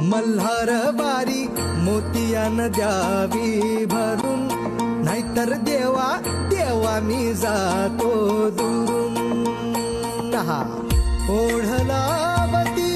मल्हार बारी मोतियान द्यावी भरून, नाहीतर देवा देवा मी जातो दुरून. ओढलावती